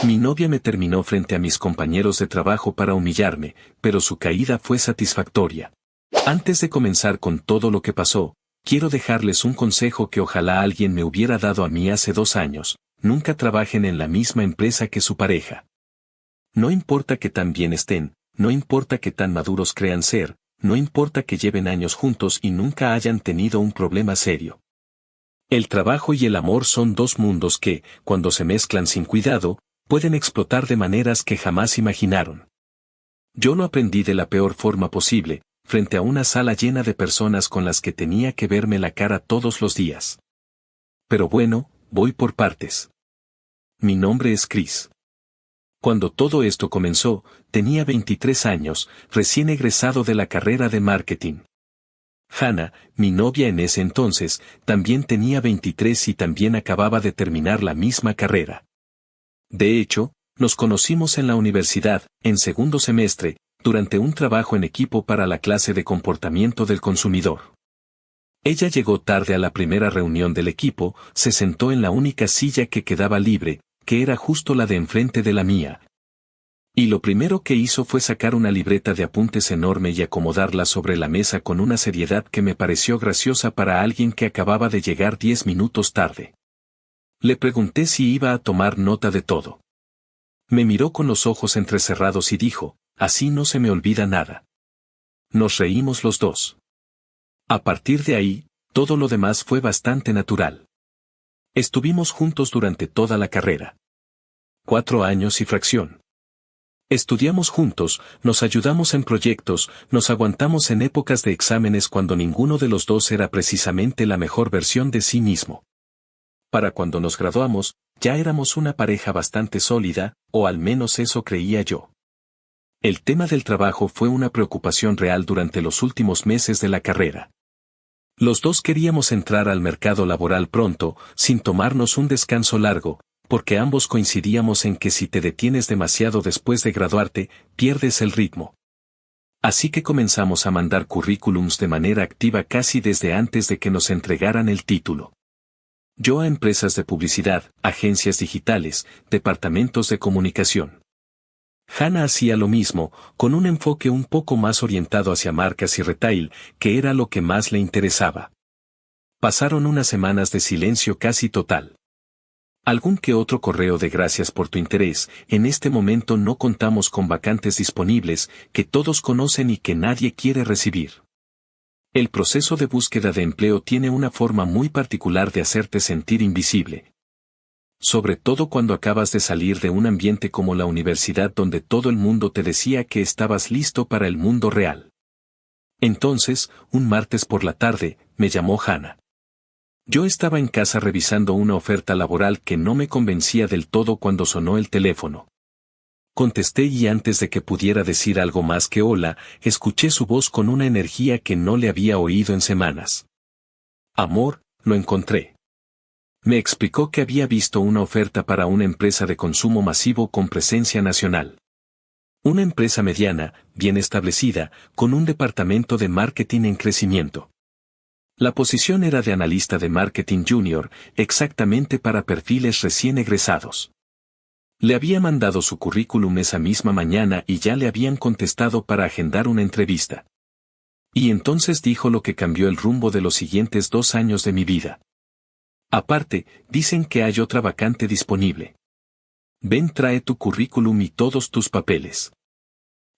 Mi novia me terminó frente a mis compañeros de trabajo para humillarme, pero su caída fue satisfactoria. Antes de comenzar con todo lo que pasó, quiero dejarles un consejo que ojalá alguien me hubiera dado a mí hace 2 años: nunca trabajen en la misma empresa que su pareja. No importa que tan bien estén, no importa que tan maduros crean ser, no importa que lleven años juntos y nunca hayan tenido un problema serio. El trabajo y el amor son 2 mundos que, cuando se mezclan sin cuidado, pueden explotar de maneras que jamás imaginaron. Yo lo aprendí de la peor forma posible, frente a una sala llena de personas con las que tenía que verme la cara todos los días. Pero bueno, voy por partes. Mi nombre es Chris. Cuando todo esto comenzó, tenía 23 años, recién egresado de la carrera de marketing. Hannah, mi novia en ese entonces, también tenía 23 y también acababa de terminar la misma carrera. De hecho, nos conocimos en la universidad, en segundo semestre, durante un trabajo en equipo para la clase de comportamiento del consumidor. Ella llegó tarde a la primera reunión del equipo, se sentó en la única silla que quedaba libre, que era justo la de enfrente de la mía. Y lo primero que hizo fue sacar una libreta de apuntes enorme y acomodarla sobre la mesa con una seriedad que me pareció graciosa para alguien que acababa de llegar 10 minutos tarde. Le pregunté si iba a tomar nota de todo. Me miró con los ojos entrecerrados y dijo: así no se me olvida nada. Nos reímos los dos. A partir de ahí, todo lo demás fue bastante natural. Estuvimos juntos durante toda la carrera. 4 años y fracción. Estudiamos juntos, nos ayudamos en proyectos, nos aguantamos en épocas de exámenes cuando ninguno de los dos era precisamente la mejor versión de sí mismo. Para cuando nos graduamos, ya éramos una pareja bastante sólida, o al menos eso creía yo. El tema del trabajo fue una preocupación real durante los últimos meses de la carrera. Los dos queríamos entrar al mercado laboral pronto, sin tomarnos un descanso largo, porque ambos coincidíamos en que si te detienes demasiado después de graduarte, pierdes el ritmo. Así que comenzamos a mandar currículums de manera activa casi desde antes de que nos entregaran el título. Yo a empresas de publicidad, agencias digitales, departamentos de comunicación. Hannah hacía lo mismo, con un enfoque un poco más orientado hacia marcas y retail, que era lo que más le interesaba. Pasaron unas semanas de silencio casi total. Algún que otro correo de gracias por tu interés. En este momento no contamos con vacantes disponibles, que todos conocen y que nadie quiere recibir. El proceso de búsqueda de empleo tiene una forma muy particular de hacerte sentir invisible. Sobre todo cuando acabas de salir de un ambiente como la universidad donde todo el mundo te decía que estabas listo para el mundo real. Entonces, un martes por la tarde, me llamó Hannah. Yo estaba en casa revisando una oferta laboral que no me convencía del todo cuando sonó el teléfono. Contesté y antes de que pudiera decir algo más que hola, escuché su voz con una energía que no le había oído en semanas. Amor, lo encontré. Me explicó que había visto una oferta para una empresa de consumo masivo con presencia nacional. Una empresa mediana, bien establecida, con un departamento de marketing en crecimiento. La posición era de analista de marketing junior, exactamente para perfiles recién egresados. Le había mandado su currículum esa misma mañana y ya le habían contestado para agendar una entrevista. Y entonces dijo lo que cambió el rumbo de los siguientes 2 años de mi vida. Aparte, dicen que hay otra vacante disponible. Ven, trae tu currículum y todos tus papeles.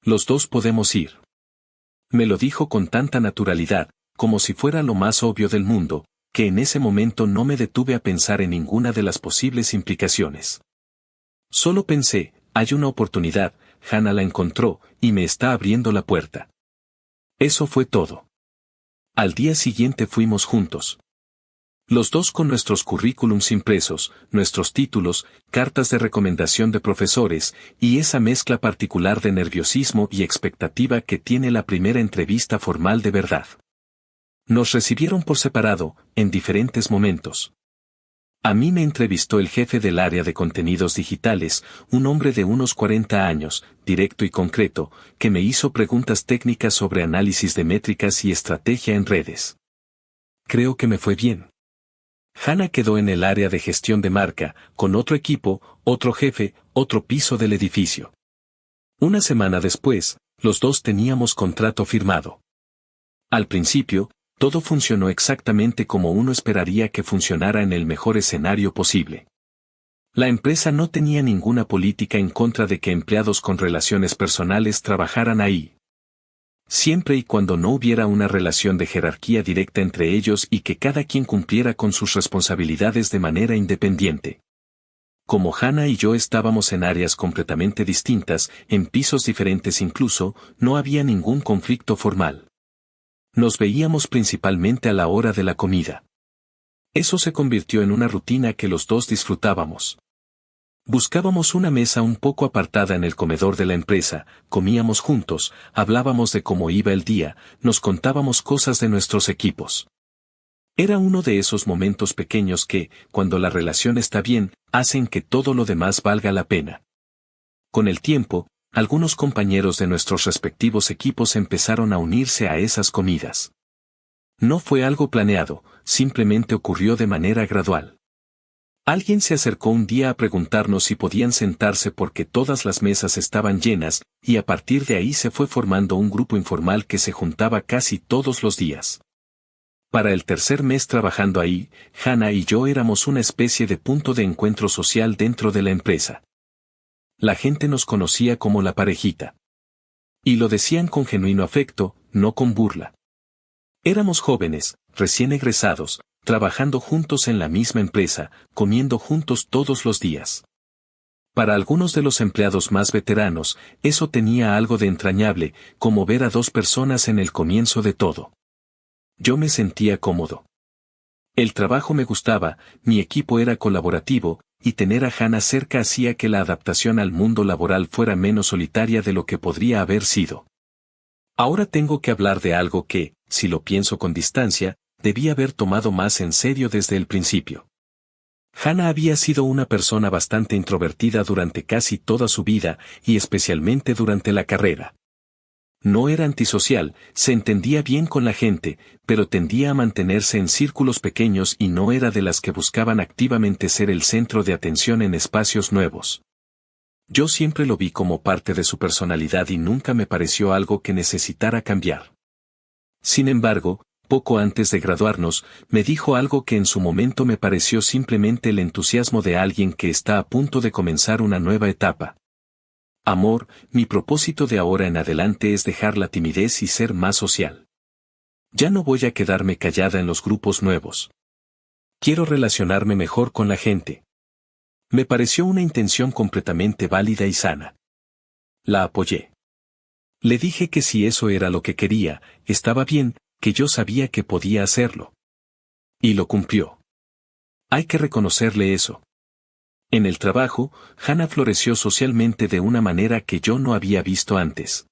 Los dos podemos ir. Me lo dijo con tanta naturalidad, como si fuera lo más obvio del mundo, que en ese momento no me detuve a pensar en ninguna de las posibles implicaciones. Solo pensé, hay una oportunidad, Hannah la encontró, y me está abriendo la puerta. Eso fue todo. Al día siguiente fuimos juntos. Los dos con nuestros currículums impresos, nuestros títulos, cartas de recomendación de profesores, y esa mezcla particular de nerviosismo y expectativa que tiene la primera entrevista formal de verdad. Nos recibieron por separado, en diferentes momentos. A mí me entrevistó el jefe del área de contenidos digitales, un hombre de unos 40 años, directo y concreto, que me hizo preguntas técnicas sobre análisis de métricas y estrategia en redes. Creo que me fue bien. Hannah quedó en el área de gestión de marca, con otro equipo, otro jefe, otro piso del edificio. Una semana después, los dos teníamos contrato firmado. Al principio, todo funcionó exactamente como uno esperaría que funcionara en el mejor escenario posible. La empresa no tenía ninguna política en contra de que empleados con relaciones personales trabajaran ahí. Siempre y cuando no hubiera una relación de jerarquía directa entre ellos y que cada quien cumpliera con sus responsabilidades de manera independiente. Como Hannah y yo estábamos en áreas completamente distintas, en pisos diferentes incluso, no había ningún conflicto formal. Nos veíamos principalmente a la hora de la comida. Eso se convirtió en una rutina que los dos disfrutábamos. Buscábamos una mesa un poco apartada en el comedor de la empresa, comíamos juntos, hablábamos de cómo iba el día, nos contábamos cosas de nuestros equipos. Era uno de esos momentos pequeños que, cuando la relación está bien, hacen que todo lo demás valga la pena. Con el tiempo, algunos compañeros de nuestros respectivos equipos empezaron a unirse a esas comidas. No fue algo planeado, simplemente ocurrió de manera gradual. Alguien se acercó un día a preguntarnos si podían sentarse porque todas las mesas estaban llenas, y a partir de ahí se fue formando un grupo informal que se juntaba casi todos los días. Para el tercer mes trabajando ahí, Hannah y yo éramos una especie de punto de encuentro social dentro de la empresa. La gente nos conocía como la parejita. Y lo decían con genuino afecto, no con burla. Éramos jóvenes, recién egresados, trabajando juntos en la misma empresa, comiendo juntos todos los días. Para algunos de los empleados más veteranos, eso tenía algo de entrañable, como ver a dos personas en el comienzo de todo. Yo me sentía cómodo. El trabajo me gustaba, mi equipo era colaborativo, y tener a Hannah cerca hacía que la adaptación al mundo laboral fuera menos solitaria de lo que podría haber sido. Ahora tengo que hablar de algo que, si lo pienso con distancia, debí haber tomado más en serio desde el principio. Hannah había sido una persona bastante introvertida durante casi toda su vida, y especialmente durante la carrera. No era antisocial, se entendía bien con la gente, pero tendía a mantenerse en círculos pequeños y no era de las que buscaban activamente ser el centro de atención en espacios nuevos. Yo siempre lo vi como parte de su personalidad y nunca me pareció algo que necesitara cambiar. Sin embargo, poco antes de graduarnos, me dijo algo que en su momento me pareció simplemente el entusiasmo de alguien que está a punto de comenzar una nueva etapa. Amor, mi propósito de ahora en adelante es dejar la timidez y ser más social. Ya no voy a quedarme callada en los grupos nuevos. Quiero relacionarme mejor con la gente. Me pareció una intención completamente válida y sana. La apoyé. Le dije que si eso era lo que quería, estaba bien, que yo sabía que podía hacerlo. Y lo cumplió. Hay que reconocerle eso. En el trabajo, Hannah floreció socialmente de una manera que yo no había visto antes.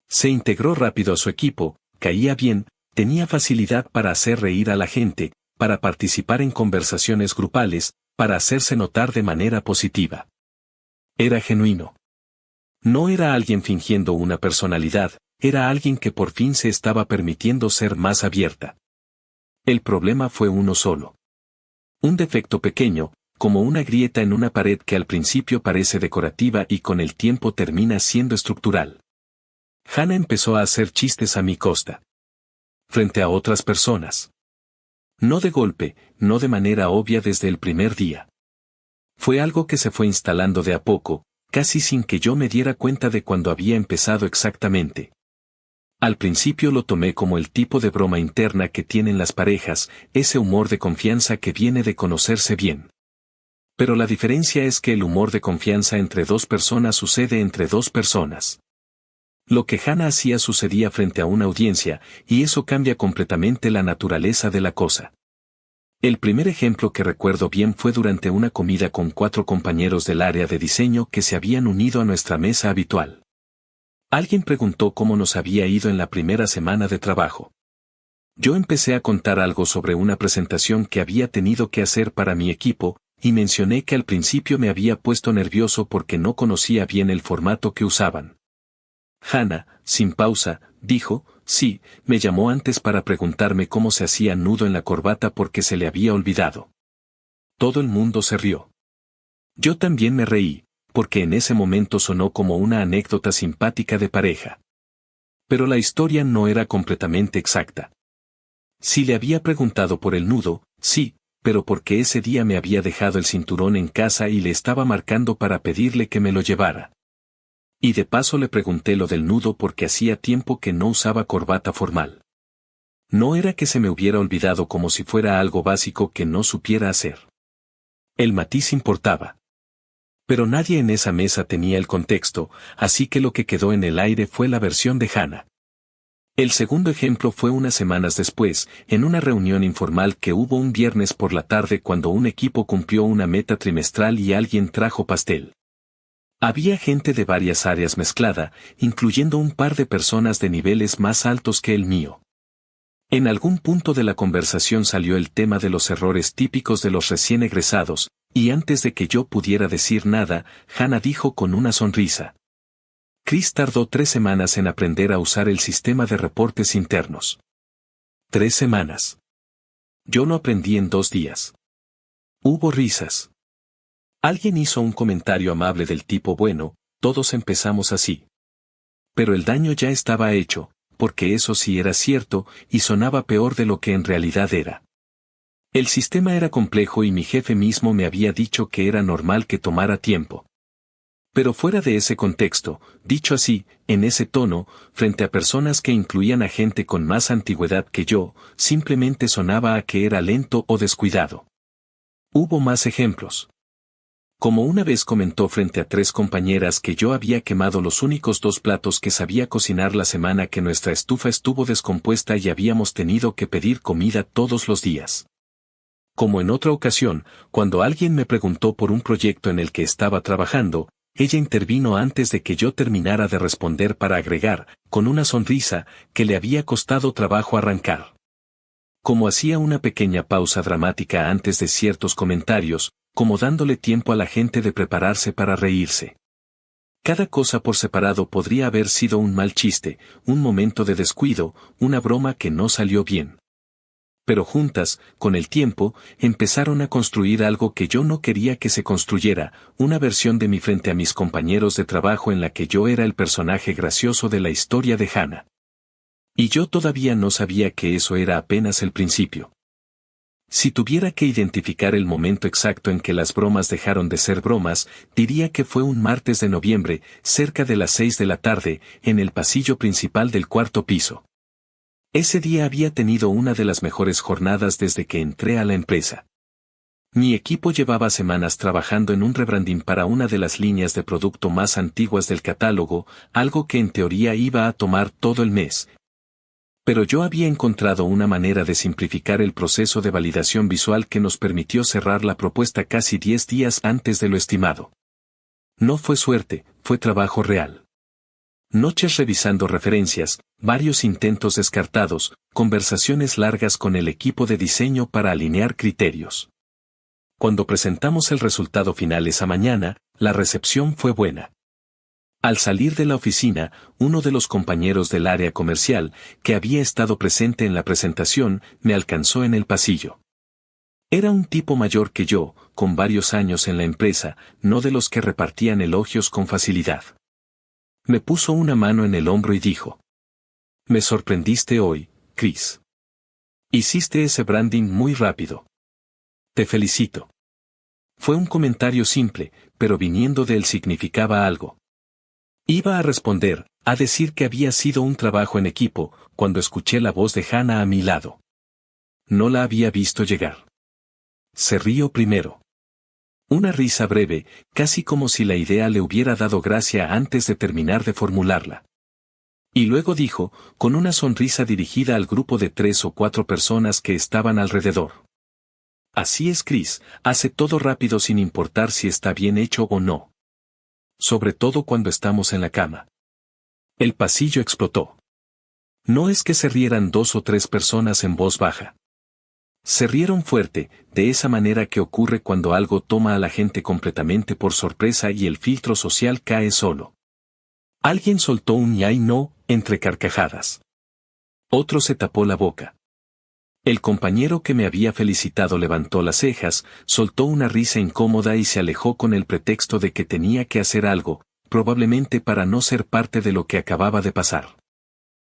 Se integró rápido a su equipo, caía bien, tenía facilidad para hacer reír a la gente, para participar en conversaciones grupales, para hacerse notar de manera positiva. Era genuino. No era alguien fingiendo una personalidad, era alguien que por fin se estaba permitiendo ser más abierta. El problema fue uno solo. Un defecto pequeño, como una grieta en una pared que al principio parece decorativa y con el tiempo termina siendo estructural. Hannah empezó a hacer chistes a mi costa. Frente a otras personas. No de golpe, no de manera obvia desde el primer día. Fue algo que se fue instalando de a poco, casi sin que yo me diera cuenta de cuándo había empezado exactamente. Al principio lo tomé como el tipo de broma interna que tienen las parejas, ese humor de confianza que viene de conocerse bien. Pero la diferencia es que el humor de confianza entre dos personas sucede entre dos personas. Lo que Hannah hacía sucedía frente a una audiencia, y eso cambia completamente la naturaleza de la cosa. El primer ejemplo que recuerdo bien fue durante una comida con 4 compañeros del área de diseño que se habían unido a nuestra mesa habitual. Alguien preguntó cómo nos había ido en la primera semana de trabajo. Yo empecé a contar algo sobre una presentación que había tenido que hacer para mi equipo, y mencioné que al principio me había puesto nervioso porque no conocía bien el formato que usaban. Hannah, sin pausa, dijo, sí, me llamó antes para preguntarme cómo se hacía nudo en la corbata porque se le había olvidado. Todo el mundo se rió. Yo también me reí, porque en ese momento sonó como una anécdota simpática de pareja. Pero la historia no era completamente exacta. Si le había preguntado por el nudo, sí, pero porque ese día me había dejado el cinturón en casa y le estaba marcando para pedirle que me lo llevara. Y de paso le pregunté lo del nudo porque hacía tiempo que no usaba corbata formal. No era que se me hubiera olvidado como si fuera algo básico que no supiera hacer. El matiz importaba. Pero nadie en esa mesa tenía el contexto, así que lo que quedó en el aire fue la versión de Hannah. El segundo ejemplo fue unas semanas después, en una reunión informal que hubo un viernes por la tarde cuando un equipo cumplió una meta trimestral y alguien trajo pastel. Había gente de varias áreas mezclada, incluyendo un par de personas de niveles más altos que el mío. En algún punto de la conversación salió el tema de los errores típicos de los recién egresados, y antes de que yo pudiera decir nada, Hannah dijo con una sonrisa. Chris tardó 3 semanas en aprender a usar el sistema de reportes internos. 3 semanas. Yo lo aprendí en 2 días. Hubo risas. Alguien hizo un comentario amable del tipo bueno, todos empezamos así. Pero el daño ya estaba hecho, porque eso sí era cierto, y sonaba peor de lo que en realidad era. El sistema era complejo y mi jefe mismo me había dicho que era normal que tomara tiempo. Pero fuera de ese contexto, dicho así, en ese tono, frente a personas que incluían a gente con más antigüedad que yo, simplemente sonaba a que era lento o descuidado. Hubo más ejemplos. Como una vez comentó frente a 3 compañeras que yo había quemado los únicos 2 platos que sabía cocinar la semana que nuestra estufa estuvo descompuesta y habíamos tenido que pedir comida todos los días. Como en otra ocasión, cuando alguien me preguntó por un proyecto en el que estaba trabajando, ella intervino antes de que yo terminara de responder para agregar, con una sonrisa, que le había costado trabajo arrancar. Como hacía una pequeña pausa dramática antes de ciertos comentarios, como dándole tiempo a la gente de prepararse para reírse. Cada cosa por separado podría haber sido un mal chiste, un momento de descuido, una broma que no salió bien. Pero juntas, con el tiempo, empezaron a construir algo que yo no quería que se construyera, una versión de mí frente a mis compañeros de trabajo en la que yo era el personaje gracioso de la historia de Hannah. Y yo todavía no sabía que eso era apenas el principio. Si tuviera que identificar el momento exacto en que las bromas dejaron de ser bromas, diría que fue un martes de noviembre, cerca de las 6 de la tarde, en el pasillo principal del 4º piso. Ese día había tenido una de las mejores jornadas desde que entré a la empresa. Mi equipo llevaba semanas trabajando en un rebranding para una de las líneas de producto más antiguas del catálogo, algo que en teoría iba a tomar todo el mes. Pero yo había encontrado una manera de simplificar el proceso de validación visual que nos permitió cerrar la propuesta casi 10 días antes de lo estimado. No fue suerte, fue trabajo real. Noches revisando referencias, varios intentos descartados, conversaciones largas con el equipo de diseño para alinear criterios. Cuando presentamos el resultado final esa mañana, la recepción fue buena. Al salir de la oficina, uno de los compañeros del área comercial, que había estado presente en la presentación, me alcanzó en el pasillo. Era un tipo mayor que yo, con varios años en la empresa, no de los que repartían elogios con facilidad. Me puso una mano en el hombro y dijo: «Me sorprendiste hoy, Chris. Hiciste ese branding muy rápido. Te felicito». Fue un comentario simple, pero viniendo de él significaba algo. Iba a responder, a decir que había sido un trabajo en equipo, cuando escuché la voz de Hannah a mi lado. No la había visto llegar. Se rió primero. Una risa breve, casi como si la idea le hubiera dado gracia antes de terminar de formularla. Y luego dijo, con una sonrisa dirigida al grupo de 3 o 4 personas que estaban alrededor: «Así es, Chris, hace todo rápido sin importar si está bien hecho o no. Sobre todo cuando estamos en la cama». El pasillo explotó. No es que se rieran 2 o 3 personas en voz baja. Se rieron fuerte, de esa manera que ocurre cuando algo toma a la gente completamente por sorpresa y el filtro social cae solo. Alguien soltó un "ay no", entre carcajadas. Otro se tapó la boca. El compañero que me había felicitado levantó las cejas, soltó una risa incómoda y se alejó con el pretexto de que tenía que hacer algo, probablemente para no ser parte de lo que acababa de pasar.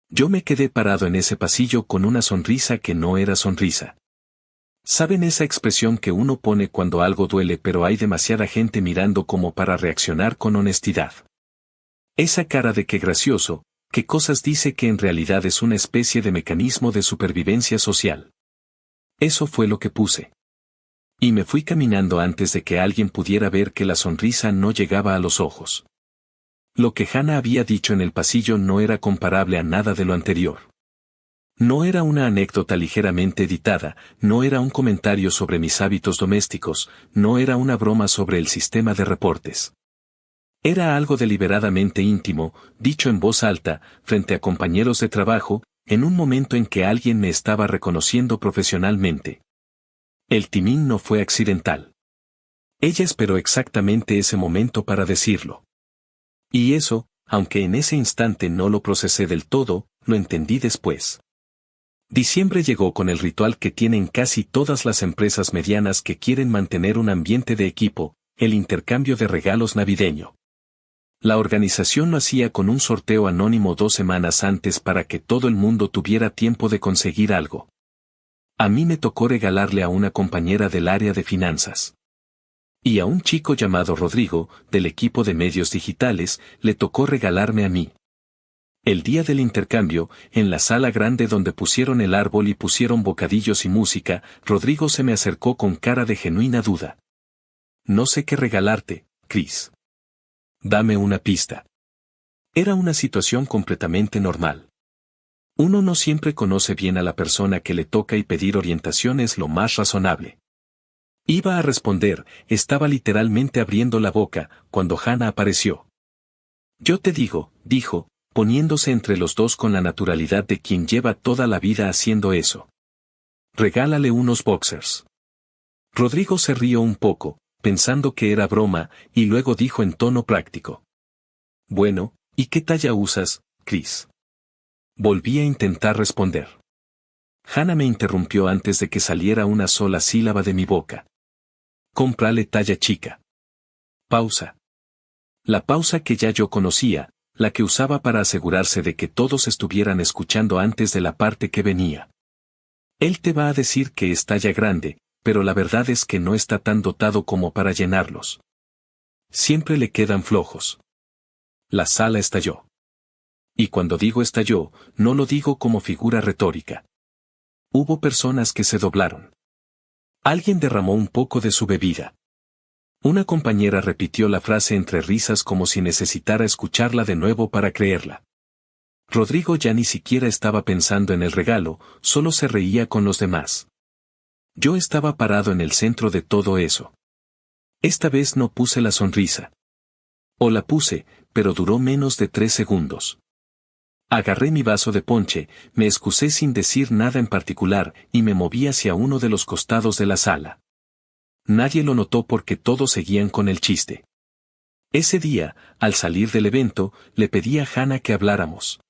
Yo me quedé parado en ese pasillo con una sonrisa que no era sonrisa. ¿Saben esa expresión que uno pone cuando algo duele pero hay demasiada gente mirando como para reaccionar con honestidad? Esa cara de qué gracioso, qué cosas dice que en realidad es una especie de mecanismo de supervivencia social. Eso fue lo que puse. Y me fui caminando antes de que alguien pudiera ver que la sonrisa no llegaba a los ojos. Lo que Hannah había dicho en el pasillo no era comparable a nada de lo anterior. No era una anécdota ligeramente editada, no era un comentario sobre mis hábitos domésticos, no era una broma sobre el sistema de reportes. Era algo deliberadamente íntimo, dicho en voz alta, frente a compañeros de trabajo, en un momento en que alguien me estaba reconociendo profesionalmente. El timing no fue accidental. Ella esperó exactamente ese momento para decirlo. Y eso, aunque en ese instante no lo procesé del todo, lo entendí después. Diciembre llegó con el ritual que tienen casi todas las empresas medianas que quieren mantener un ambiente de equipo, el intercambio de regalos navideño. La organización lo hacía con un sorteo anónimo 2 semanas antes para que todo el mundo tuviera tiempo de conseguir algo. A mí me tocó regalarle a una compañera del área de finanzas. Y a un chico llamado Rodrigo, del equipo de medios digitales, le tocó regalarme a mí. El día del intercambio, en la sala grande donde pusieron el árbol y pusieron bocadillos y música, Rodrigo se me acercó con cara de genuina duda. No sé qué regalarte, Chris. Dame una pista. Era una situación completamente normal. Uno no siempre conoce bien a la persona que le toca y pedir orientación es lo más razonable. Iba a responder, estaba literalmente abriendo la boca, cuando Hannah apareció. Yo te digo, dijo, poniéndose entre los dos con la naturalidad de quien lleva toda la vida haciendo eso. Regálale unos boxers. Rodrigo se rió un poco, pensando que era broma, y luego dijo en tono práctico. Bueno, ¿y qué talla usas, Chris? Volví a intentar responder. Hannah me interrumpió antes de que saliera una sola sílaba de mi boca. Cómprale talla chica. Pausa. La pausa que ya yo conocía, la que usaba para asegurarse de que todos estuvieran escuchando antes de la parte que venía. Él te va a decir que es talla grande, pero la verdad es que no está tan dotado como para llenarlos. Siempre le quedan flojos. La sala estalló. Y cuando digo estalló, no lo digo como figura retórica. Hubo personas que se doblaron. Alguien derramó un poco de su bebida. Una compañera repitió la frase entre risas como si necesitara escucharla de nuevo para creerla. Rodrigo ya ni siquiera estaba pensando en el regalo, solo se reía con los demás. Yo estaba parado en el centro de todo eso. Esta vez no puse la sonrisa. O la puse, pero duró menos de 3 segundos. Agarré mi vaso de ponche, me excusé sin decir nada en particular y me moví hacia uno de los costados de la sala. Nadie lo notó porque todos seguían con el chiste. Ese día, al salir del evento, le pedí a Hannah que habláramos.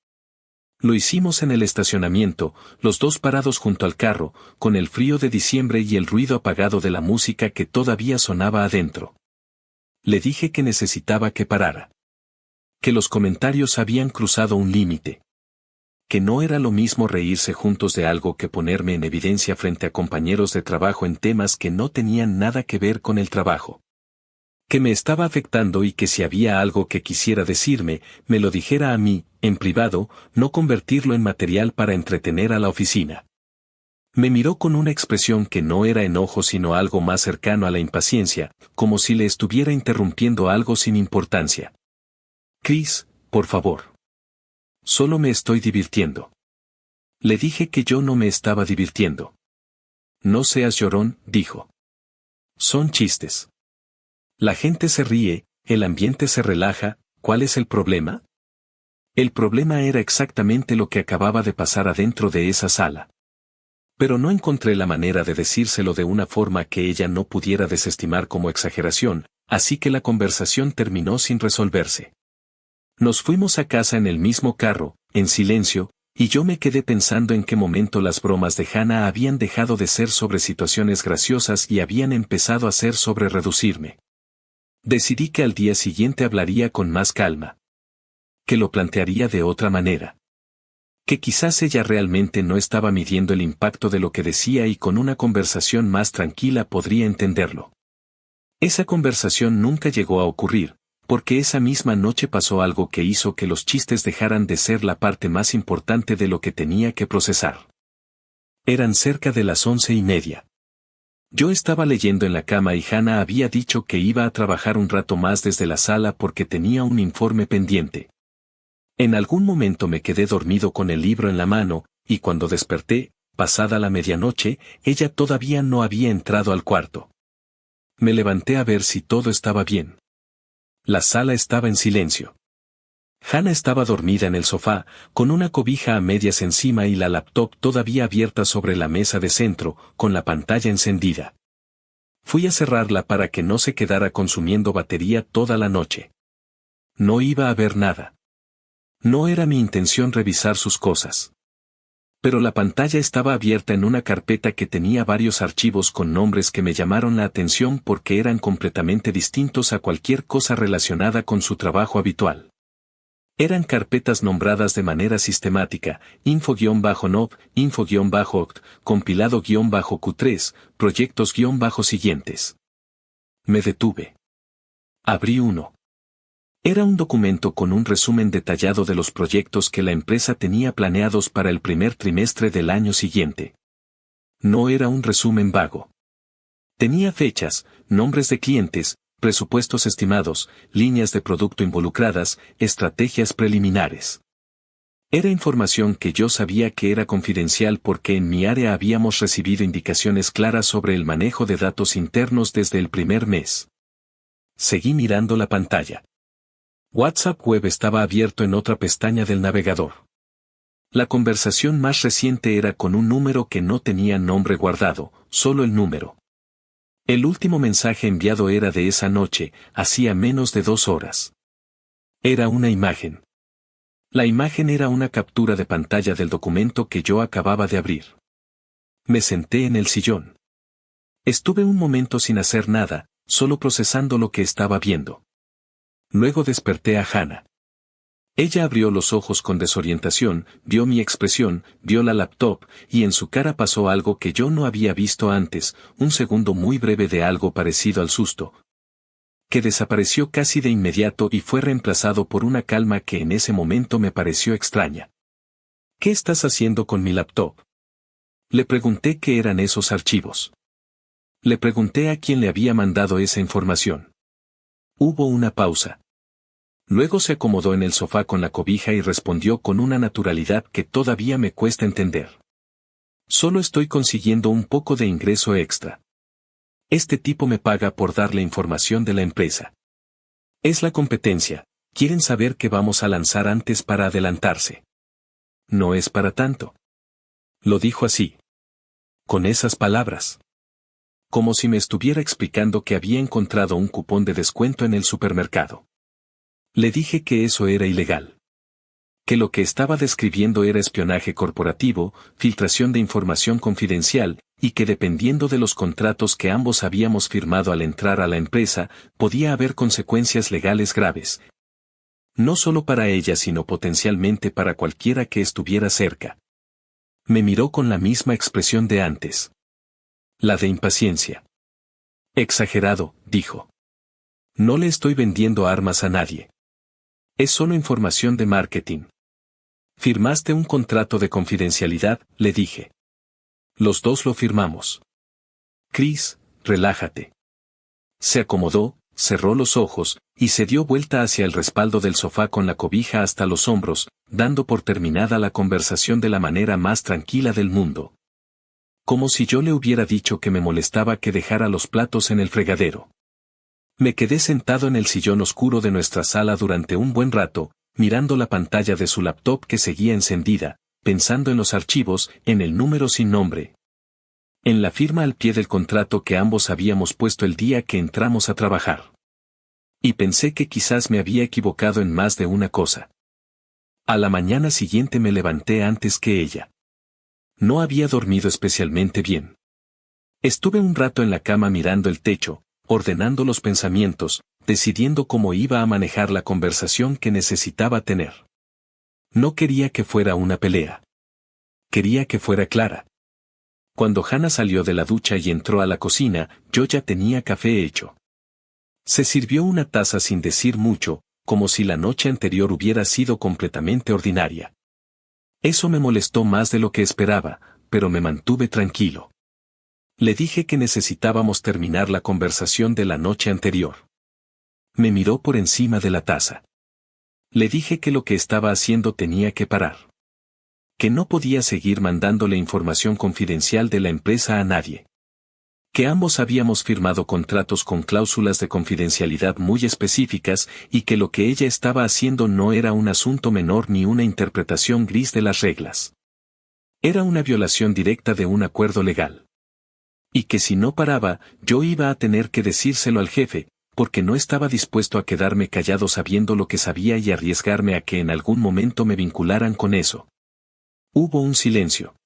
Lo hicimos en el estacionamiento, los dos parados junto al carro, con el frío de diciembre y el ruido apagado de la música que todavía sonaba adentro. Le dije que necesitaba que parara. Que los comentarios habían cruzado un límite. Que no era lo mismo reírse juntos de algo que ponerme en evidencia frente a compañeros de trabajo en temas que no tenían nada que ver con el trabajo. Que me estaba afectando y que si había algo que quisiera decirme, me lo dijera a mí, en privado, no convertirlo en material para entretener a la oficina. Me miró con una expresión que no era enojo sino algo más cercano a la impaciencia, como si le estuviera interrumpiendo algo sin importancia. Chris, por favor. Solo me estoy divirtiendo. Le dije que yo no me estaba divirtiendo. No seas llorón, dijo. Son chistes. La gente se ríe, el ambiente se relaja, ¿cuál es el problema? El problema era exactamente lo que acababa de pasar adentro de esa sala. Pero no encontré la manera de decírselo de una forma que ella no pudiera desestimar como exageración, así que la conversación terminó sin resolverse. Nos fuimos a casa en el mismo carro, en silencio, Y yo me quedé pensando en qué momento las bromas de Hannah habían dejado de ser sobre situaciones graciosas y habían empezado a ser sobre reducirme. Decidí que al día siguiente hablaría con más calma. Que lo plantearía de otra manera. Que quizás ella realmente no estaba midiendo el impacto de lo que decía y con una conversación más tranquila podría entenderlo. Esa conversación nunca llegó a ocurrir, porque esa misma noche pasó algo que hizo que los chistes dejaran de ser la parte más importante de lo que tenía que procesar. Eran cerca de las 11:30. Yo estaba leyendo en la cama y Hannah había dicho que iba a trabajar un rato más desde la sala porque tenía un informe pendiente. En algún momento me quedé dormido con el libro en la mano, y cuando desperté, pasada la medianoche, ella todavía no había entrado al cuarto. Me levanté a ver si todo estaba bien. La sala estaba en silencio. Hannah estaba dormida en el sofá, con una cobija a medias encima y la laptop todavía abierta sobre la mesa de centro, con la pantalla encendida. Fui a cerrarla para que no se quedara consumiendo batería toda la noche. No iba a ver nada. No era mi intención revisar sus cosas. Pero la pantalla estaba abierta en una carpeta que tenía varios archivos con nombres que me llamaron la atención porque eran completamente distintos a cualquier cosa relacionada con su trabajo habitual. Eran carpetas nombradas de manera sistemática, info-nov, info-oct, compilado-q3, proyectos-siguientes. Me detuve. Abrí uno. Era un documento con un resumen detallado de los proyectos que la empresa tenía planeados para el primer trimestre del año siguiente. No era un resumen vago. Tenía fechas, nombres de clientes, presupuestos estimados, líneas de producto involucradas, estrategias preliminares. Era información que yo sabía que era confidencial porque en mi área habíamos recibido indicaciones claras sobre el manejo de datos internos desde el primer mes. Seguí mirando la pantalla. WhatsApp Web estaba abierto en otra pestaña del navegador. La conversación más reciente era con un número que no tenía nombre guardado, solo el número. El último mensaje enviado era de esa noche, hacía menos de 2 horas. Era una imagen. La imagen era una captura de pantalla del documento que yo acababa de abrir. Me senté en el sillón. Estuve un momento sin hacer nada, solo procesando lo que estaba viendo. Luego desperté a Hannah. Ella abrió los ojos con desorientación, vio mi expresión, vio la laptop, y en su cara pasó algo que yo no había visto antes, un segundo muy breve de algo parecido al susto, que desapareció casi de inmediato y fue reemplazado por una calma que en ese momento me pareció extraña. ¿Qué estás haciendo con mi laptop? Le pregunté qué eran esos archivos. Le pregunté a quién le había mandado esa información. Hubo una pausa. Luego se acomodó en el sofá con la cobija y respondió con una naturalidad que todavía me cuesta entender. Solo estoy consiguiendo un poco de ingreso extra. Este tipo me paga por darle información de la empresa. Es la competencia, quieren saber qué vamos a lanzar antes para adelantarse. No es para tanto. Lo dijo así. Con esas palabras. Como si me estuviera explicando que había encontrado un cupón de descuento en el supermercado. Le dije que eso era ilegal. Que lo que estaba describiendo era espionaje corporativo, filtración de información confidencial, y que dependiendo de los contratos que ambos habíamos firmado al entrar a la empresa, podía haber consecuencias legales graves. No solo para ella sino potencialmente para cualquiera que estuviera cerca. Me miró con la misma expresión de antes. La de impaciencia. Exagerado, dijo. No le estoy vendiendo armas a nadie. Es solo información de marketing. Firmaste un contrato de confidencialidad, le dije. Los dos lo firmamos. Chris, relájate. Se acomodó, cerró los ojos, y se dio vuelta hacia el respaldo del sofá con la cobija hasta los hombros, dando por terminada la conversación de la manera más tranquila del mundo. Como si yo le hubiera dicho que me molestaba que dejara los platos en el fregadero. Me quedé sentado en el sillón oscuro de nuestra sala durante un buen rato, mirando la pantalla de su laptop que seguía encendida, pensando en los archivos, en el número sin nombre. En la firma al pie del contrato que ambos habíamos puesto el día que entramos a trabajar. Y pensé que quizás me había equivocado en más de una cosa. A la mañana siguiente me levanté antes que ella. No había dormido especialmente bien. Estuve un rato en la cama mirando el techo, ordenando los pensamientos, decidiendo cómo iba a manejar la conversación que necesitaba tener. No quería que fuera una pelea. Quería que fuera clara. Cuando Hannah salió de la ducha y entró a la cocina, yo ya tenía café hecho. Se sirvió una taza sin decir mucho, como si la noche anterior hubiera sido completamente ordinaria. Eso me molestó más de lo que esperaba, pero me mantuve tranquilo. Le dije que necesitábamos terminar la conversación de la noche anterior. Me miró por encima de la taza. Le dije que lo que estaba haciendo tenía que parar. Que no podía seguir mandándole información confidencial de la empresa a nadie. Que ambos habíamos firmado contratos con cláusulas de confidencialidad muy específicas y que lo que ella estaba haciendo no era un asunto menor ni una interpretación gris de las reglas. Era una violación directa de un acuerdo legal. Y que si no paraba, yo iba a tener que decírselo al jefe, porque no estaba dispuesto a quedarme callado sabiendo lo que sabía y arriesgarme a que en algún momento me vincularan con eso. Hubo un silencio.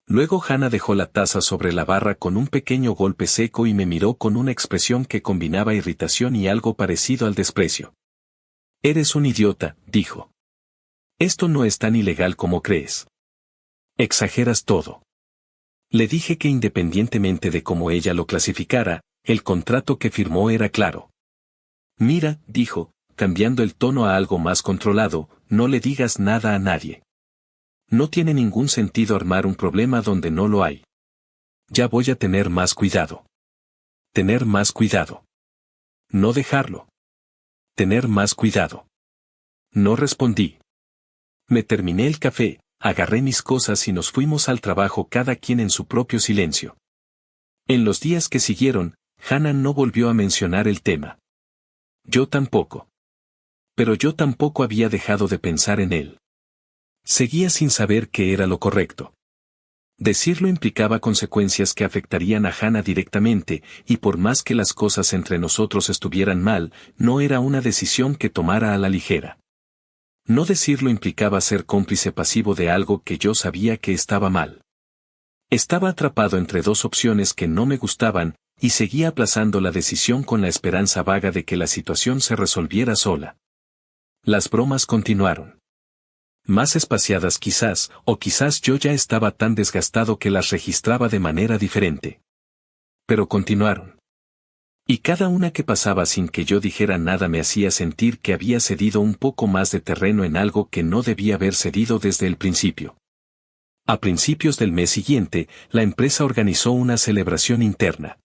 Luego Hannah dejó la taza sobre la barra con un pequeño golpe seco y me miró con una expresión que combinaba irritación y algo parecido al desprecio. «Eres un idiota», dijo. «Esto no es tan ilegal como crees. Exageras todo». Le dije que independientemente de cómo ella lo clasificara, el contrato que firmó era claro. «Mira», dijo, cambiando el tono a algo más controlado, «no le digas nada a nadie. No tiene ningún sentido armar un problema donde no lo hay. Ya voy a tener más cuidado. Tener más cuidado. No dejarlo. Tener más cuidado». No respondí. Me terminé el café, agarré mis cosas y nos fuimos al trabajo cada quien en su propio silencio. En los días que siguieron, Hannah no volvió a mencionar el tema. Yo tampoco. Pero yo tampoco había dejado de pensar en él. Seguía sin saber qué era lo correcto. Decirlo implicaba consecuencias que afectarían a Hannah directamente, y por más que las cosas entre nosotros estuvieran mal, no era una decisión que tomara a la ligera. No decirlo implicaba ser cómplice pasivo de algo que yo sabía que estaba mal. Estaba atrapado entre dos opciones que no me gustaban, y seguía aplazando la decisión con la esperanza vaga de que la situación se resolviera sola. Las bromas continuaron. Más espaciadas quizás, o quizás yo ya estaba tan desgastado que las registraba de manera diferente. Pero continuaron. Y cada una que pasaba sin que yo dijera nada me hacía sentir que había cedido un poco más de terreno en algo que no debía haber cedido desde el principio. A principios del mes siguiente, la empresa organizó una celebración interna.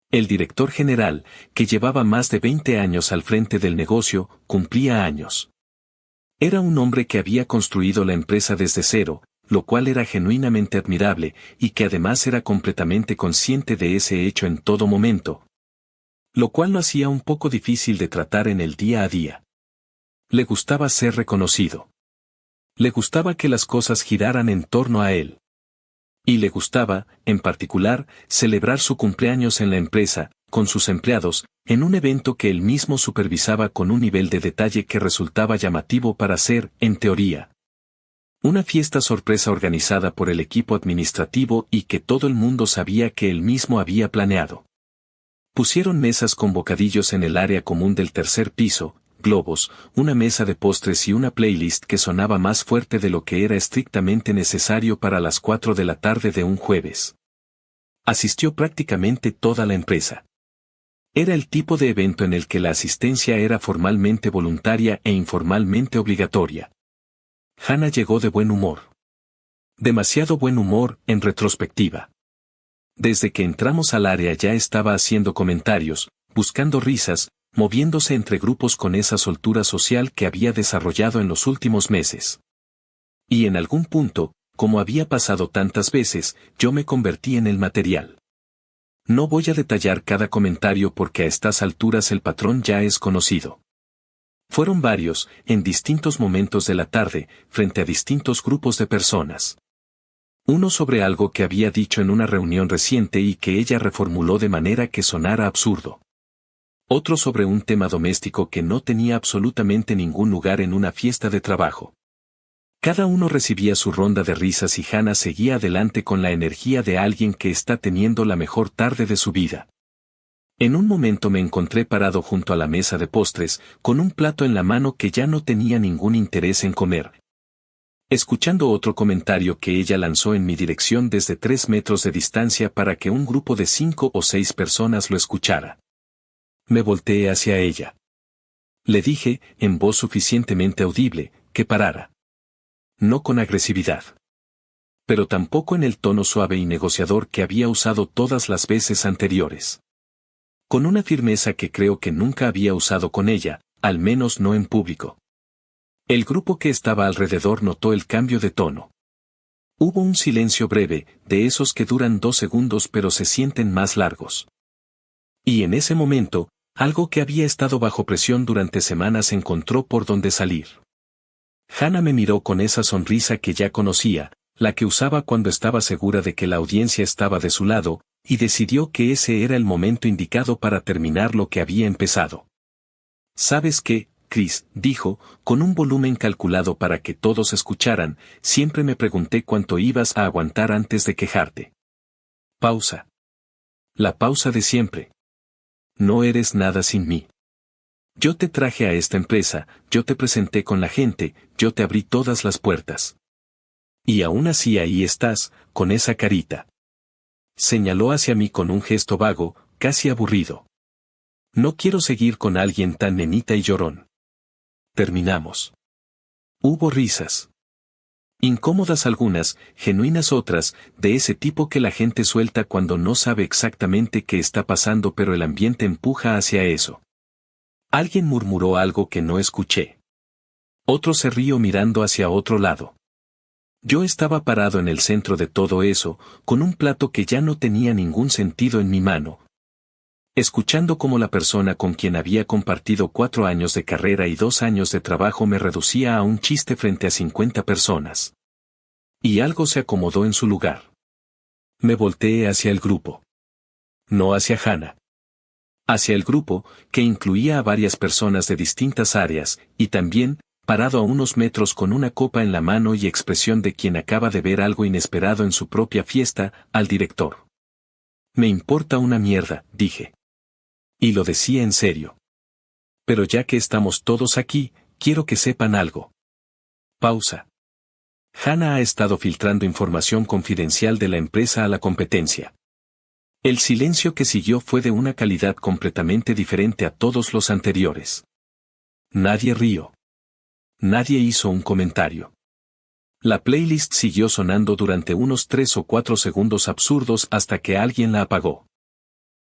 El director general, que llevaba más de 20 años al frente del negocio, cumplía años. Era un hombre que había construido la empresa desde cero, lo cual era genuinamente admirable, y que además era completamente consciente de ese hecho en todo momento. Lo cual lo hacía un poco difícil de tratar en el día a día. Le gustaba ser reconocido. Le gustaba que las cosas giraran en torno a él. Y le gustaba, en particular, celebrar su cumpleaños en la empresa, con sus empleados, en un evento que él mismo supervisaba con un nivel de detalle que resultaba llamativo para ser, en teoría, una fiesta sorpresa organizada por el equipo administrativo y que todo el mundo sabía que él mismo había planeado. Pusieron mesas con bocadillos en el área común del tercer piso, globos, una mesa de postres y una playlist que sonaba más fuerte de lo que era estrictamente necesario para las 4 de la tarde de un jueves. Asistió prácticamente toda la empresa. Era el tipo de evento en el que la asistencia era formalmente voluntaria e informalmente obligatoria. Hannah llegó de buen humor. Demasiado buen humor, en retrospectiva. Desde que entramos al área ya estaba haciendo comentarios, buscando risas, moviéndose entre grupos con esa soltura social que había desarrollado en los últimos meses. Y en algún punto, como había pasado tantas veces, yo me convertí en el material. No voy a detallar cada comentario porque a estas alturas el patrón ya es conocido. Fueron varios, en distintos momentos de la tarde, frente a distintos grupos de personas. Uno sobre algo que había dicho en una reunión reciente y que ella reformuló de manera que sonara absurdo. Otro sobre un tema doméstico que no tenía absolutamente ningún lugar en una fiesta de trabajo. Cada uno recibía su ronda de risas y Hannah seguía adelante con la energía de alguien que está teniendo la mejor tarde de su vida. En un momento me encontré parado junto a la mesa de postres, con un plato en la mano que ya no tenía ningún interés en comer. Escuchando otro comentario que ella lanzó en mi dirección desde 3 metros de distancia para que un grupo de 5 o 6 personas lo escuchara. Me volteé hacia ella. Le dije, en voz suficientemente audible, que parara. No con agresividad. Pero tampoco en el tono suave y negociador que había usado todas las veces anteriores. Con una firmeza que creo que nunca había usado con ella, al menos no en público. El grupo que estaba alrededor notó el cambio de tono. Hubo un silencio breve, de esos que duran 2 segundos pero se sienten más largos. Y en ese momento, algo que había estado bajo presión durante semanas encontró por dónde salir. Hannah me miró con esa sonrisa que ya conocía, la que usaba cuando estaba segura de que la audiencia estaba de su lado, y decidió que ese era el momento indicado para terminar lo que había empezado. ¿Sabes qué, Chris?, dijo, con un volumen calculado para que todos escucharan. Siempre me pregunté cuánto ibas a aguantar antes de quejarte. Pausa. La pausa de siempre. No eres nada sin mí. Yo te traje a esta empresa, yo te presenté con la gente, yo te abrí todas las puertas. Y aún así ahí estás, con esa carita. Señaló hacia mí con un gesto vago, casi aburrido. No quiero seguir con alguien tan nenita y llorón. Terminamos. Hubo risas. Incómodas algunas, genuinas otras, de ese tipo que la gente suelta cuando no sabe exactamente qué está pasando pero el ambiente empuja hacia eso. Alguien murmuró algo que no escuché. Otro se rió mirando hacia otro lado. Yo estaba parado en el centro de todo eso, con un plato que ya no tenía ningún sentido en mi mano. Escuchando cómo la persona con quien había compartido 4 años de carrera y 2 años de trabajo me reducía a un chiste frente a 50 personas. Y algo se acomodó en su lugar. Me volteé hacia el grupo. No hacia Hannah. Hacia el grupo, que incluía a varias personas de distintas áreas, y también, parado a unos metros con una copa en la mano y expresión de quien acaba de ver algo inesperado en su propia fiesta, al director. Me importa una mierda, dije. Y lo decía en serio. Pero ya que estamos todos aquí, quiero que sepan algo. Pausa. Hannah ha estado filtrando información confidencial de la empresa a la competencia. El silencio que siguió fue de una calidad completamente diferente a todos los anteriores. Nadie rió. Nadie hizo un comentario. La playlist siguió sonando durante unos 3 o 4 segundos absurdos hasta que alguien la apagó.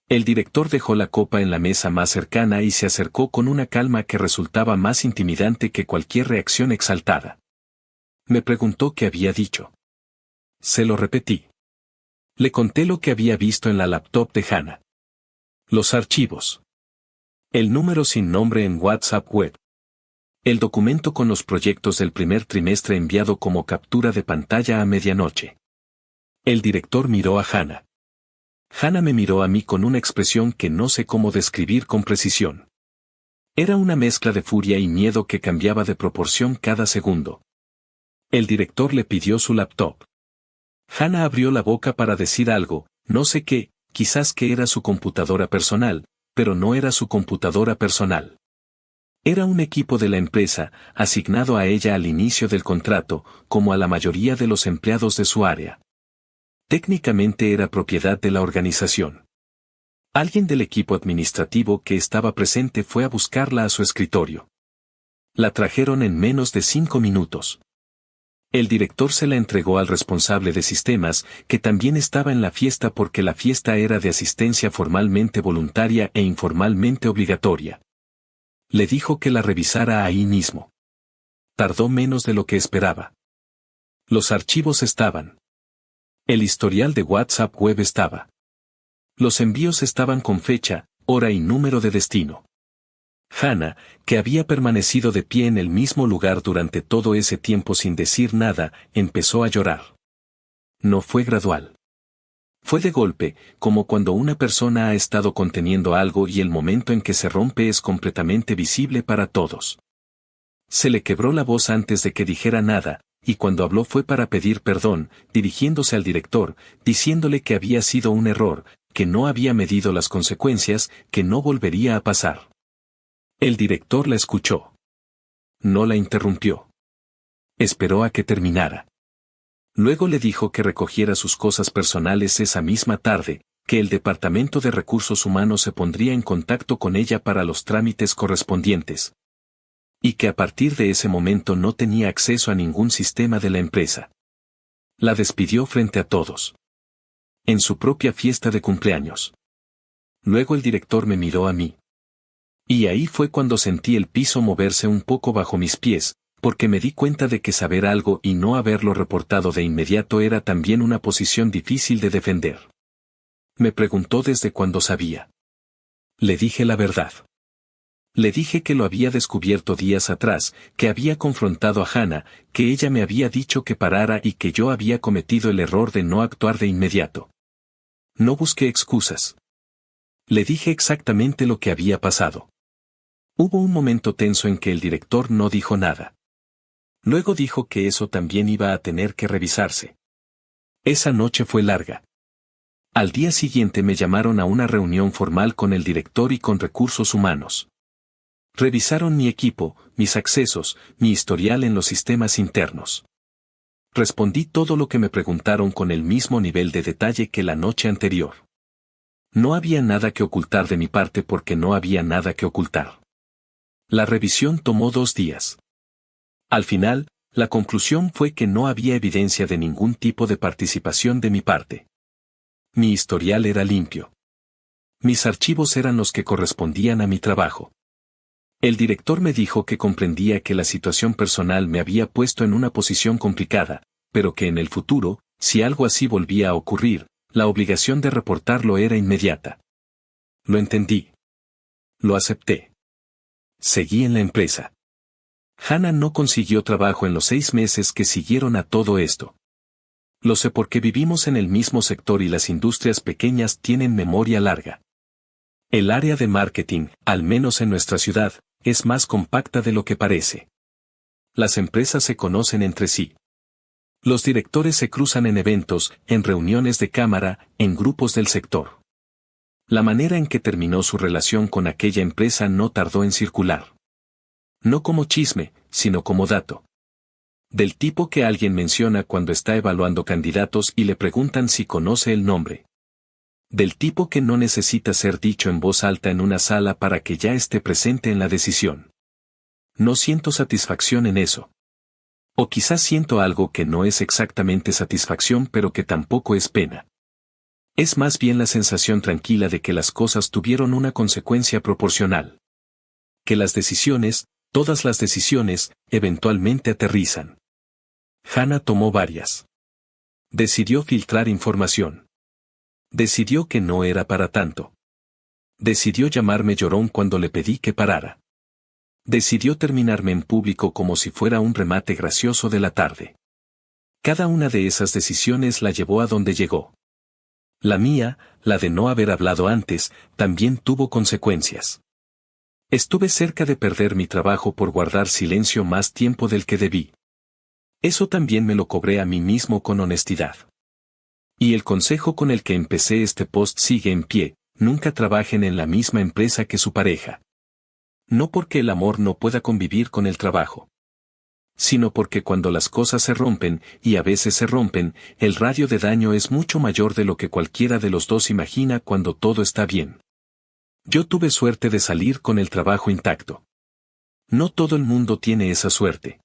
El director dejó la copa en la mesa más cercana y se acercó con una calma que resultaba más intimidante que cualquier reacción exaltada. Me preguntó qué había dicho. Se lo repetí. Le conté lo que había visto en la laptop de Hannah. Los archivos. El número sin nombre en WhatsApp web. El documento con los proyectos del primer trimestre enviado como captura de pantalla a medianoche. El director miró a Hannah. Hannah me miró a mí con una expresión que no sé cómo describir con precisión. Era una mezcla de furia y miedo que cambiaba de proporción cada segundo. El director le pidió su laptop. Hannah abrió la boca para decir algo, no sé qué, quizás que era su computadora personal, pero no era su computadora personal. Era un equipo de la empresa, asignado a ella al inicio del contrato, como a la mayoría de los empleados de su área. Técnicamente era propiedad de la organización. Alguien del equipo administrativo que estaba presente fue a buscarla a su escritorio. La trajeron en menos de 5 minutos. El director se la entregó al responsable de sistemas, que también estaba en la fiesta porque la fiesta era de asistencia formalmente voluntaria e informalmente obligatoria. Le dijo que la revisara ahí mismo. Tardó menos de lo que esperaba. Los archivos estaban. El historial de WhatsApp web estaba. Los envíos estaban con fecha, hora y número de destino. Hannah, que había permanecido de pie en el mismo lugar durante todo ese tiempo sin decir nada, empezó a llorar. No fue gradual. Fue de golpe, como cuando una persona ha estado conteniendo algo y el momento en que se rompe es completamente visible para todos. Se le quebró la voz antes de que dijera nada, y cuando habló fue para pedir perdón, dirigiéndose al director, diciéndole que había sido un error, que no había medido las consecuencias, que no volvería a pasar. El director la escuchó. No la interrumpió. Esperó a que terminara. Luego le dijo que recogiera sus cosas personales esa misma tarde, que el Departamento de Recursos Humanos se pondría en contacto con ella para los trámites correspondientes. Y que a partir de ese momento no tenía acceso a ningún sistema de la empresa. La despidió frente a todos. En su propia fiesta de cumpleaños. Luego el director me miró a mí. Y ahí fue cuando sentí el piso moverse un poco bajo mis pies, porque me di cuenta de que saber algo y no haberlo reportado de inmediato era también una posición difícil de defender. Me preguntó desde cuándo sabía. Le dije la verdad. Le dije que lo había descubierto días atrás, que había confrontado a Hannah, que ella me había dicho que parara y que yo había cometido el error de no actuar de inmediato. No busqué excusas. Le dije exactamente lo que había pasado. Hubo un momento tenso en que el director no dijo nada. Luego dijo que eso también iba a tener que revisarse. Esa noche fue larga. Al día siguiente me llamaron a una reunión formal con el director y con recursos humanos. Revisaron mi equipo, mis accesos, mi historial en los sistemas internos. Respondí todo lo que me preguntaron con el mismo nivel de detalle que la noche anterior. No había nada que ocultar de mi parte porque no había nada que ocultar. La revisión tomó 2 días. Al final, la conclusión fue que no había evidencia de ningún tipo de participación de mi parte. Mi historial era limpio. Mis archivos eran los que correspondían a mi trabajo. El director me dijo que comprendía que la situación personal me había puesto en una posición complicada, pero que en el futuro, si algo así volvía a ocurrir, la obligación de reportarlo era inmediata. Lo entendí. Lo acepté. Seguí en la empresa. Hannah no consiguió trabajo en los 6 meses que siguieron a todo esto. Lo sé porque vivimos en el mismo sector y las industrias pequeñas tienen memoria larga. El área de marketing, al menos en nuestra ciudad, es más compacta de lo que parece. Las empresas se conocen entre sí. Los directores se cruzan en eventos, en reuniones de cámara, en grupos del sector. La manera en que terminó su relación con aquella empresa no tardó en circular. No como chisme, sino como dato. Del tipo que alguien menciona cuando está evaluando candidatos y le preguntan si conoce el nombre. Del tipo que no necesita ser dicho en voz alta en una sala para que ya esté presente en la decisión. No siento satisfacción en eso. O quizás siento algo que no es exactamente satisfacción pero que tampoco es pena. Es más bien la sensación tranquila de que las cosas tuvieron una consecuencia proporcional. Que las decisiones, todas las decisiones, eventualmente aterrizan. Hannah tomó varias. Decidió filtrar información. Decidió que no era para tanto. Decidió llamarme llorón cuando le pedí que parara. Decidió terminarme en público como si fuera un remate gracioso de la tarde. Cada una de esas decisiones la llevó a donde llegó. La mía, la de no haber hablado antes, también tuvo consecuencias. Estuve cerca de perder mi trabajo por guardar silencio más tiempo del que debí. Eso también me lo cobré a mí mismo con honestidad. Y el consejo con el que empecé este post sigue en pie: nunca trabajen en la misma empresa que su pareja. No porque el amor no pueda convivir con el trabajo, sino porque cuando las cosas se rompen, y a veces se rompen, el radio de daño es mucho mayor de lo que cualquiera de los dos imagina cuando todo está bien. Yo tuve suerte de salir con el trabajo intacto. No todo el mundo tiene esa suerte.